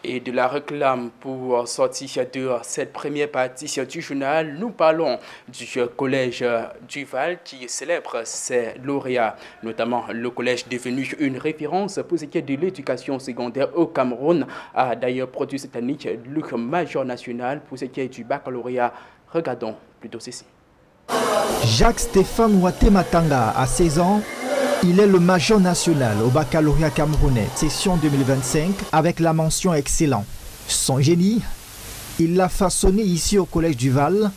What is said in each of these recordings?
Et de la réclame pour sortir de cette première partie du journal, nous parlons du collège Duval qui célèbre ses lauréats, notamment le collège devenu une référence pour ce qui est de l'éducation secondaire au Cameroun, a d'ailleurs produit cette année le major national pour ce qui est du baccalauréat. Regardons plutôt ceci. Jacques-Stéphane Ouatteh-Matanga a 16 ans. Il est le major national au baccalauréat camerounais, session 2025, avec la mention excellent. Son génie, il l'a façonné ici au collège Duval,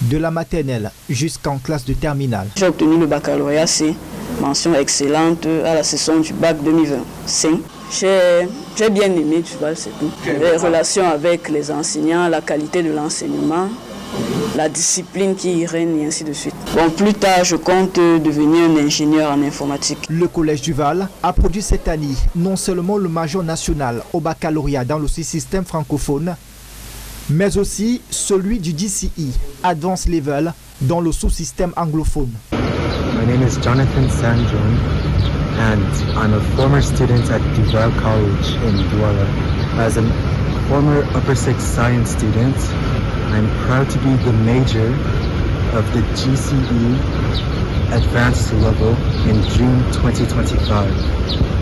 de la maternelle jusqu'en classe de terminale. J'ai obtenu le baccalauréat C, mention excellente à la session du bac 2025. J'ai bien aimé Duval, c'est tout. Les relations avec les enseignants, la qualité de l'enseignement, la discipline qui y règne et ainsi de suite. Bon, plus tard, je compte devenir un ingénieur en informatique. Le collège Duval a produit cette année non seulement le major national au baccalauréat dans le système francophone, mais aussi celui du DCE, Advanced Level, dans le sous-système anglophone. My name is Jonathan Sandron and I'm a former student at Duval College in Douala. As a former Upper Sixth Science student, I'm proud to be the major of the GCE Advanced Level in June 2025.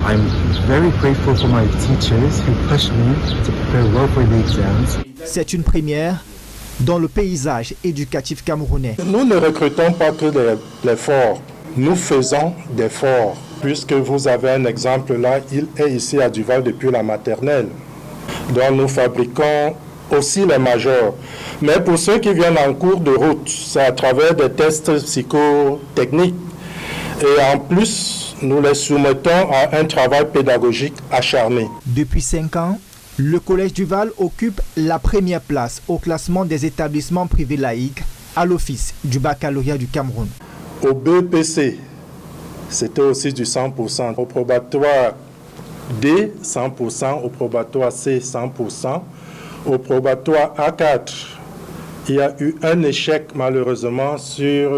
I'm very grateful for my teachers who pushed me to prepare well for the exams. C'est une première dans le paysage éducatif camerounais. Nous ne recrutons pas que les forts, nous faisons des forts. Puisque vous avez un exemple là, il est ici à Duval depuis la maternelle. Donc nous fabriquons aussi les majors. Mais pour ceux qui viennent en cours de route, c'est à travers des tests psychotechniques. Et en plus, nous les soumettons à un travail pédagogique acharné. Depuis 5 ans, le collège Duval occupe la première place au classement des établissements privés laïcs à l'office du baccalauréat du Cameroun. Au BPC, c'était aussi du 100%. Au probatoire D, 100%. Au probatoire C, 100%. Au probatoire A4, il y a eu un échec malheureusement sur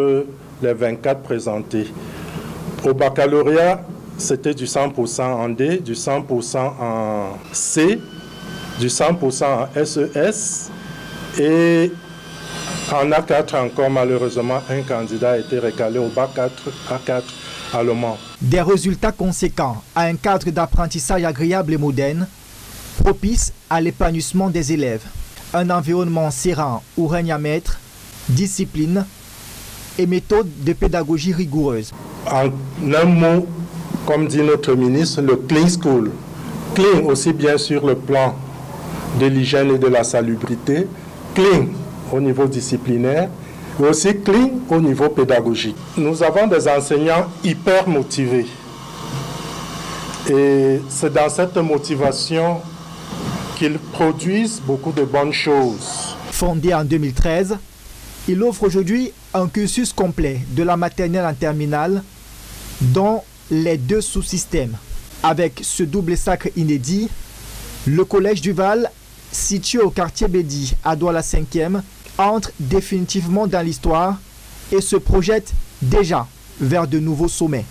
les 24 présentés. Au baccalauréat, c'était du 100% en D, du 100% en C, du 100% en SES et en A4 encore malheureusement un candidat a été recalé au bac A4 allemand. Des résultats conséquents à un cadre d'apprentissage agréable et moderne, propice à l'épanouissement des élèves, un environnement serein où règne à maître, discipline et méthode de pédagogie rigoureuse. En un mot, comme dit notre ministre, le clean school. Clean aussi bien sur le plan de l'hygiène et de la salubrité, clean au niveau disciplinaire, mais aussi clean au niveau pédagogique. Nous avons des enseignants hyper motivés. Et c'est dans cette motivation qu'ils produisent beaucoup de bonnes choses. Fondé en 2013, il offre aujourd'hui un cursus complet de la maternelle en terminale dans les 2 sous-systèmes. Avec ce double sacre inédit, le collège Duval, situé au quartier Bédi à Douala 5e, entre définitivement dans l'histoire et se projette déjà vers de nouveaux sommets.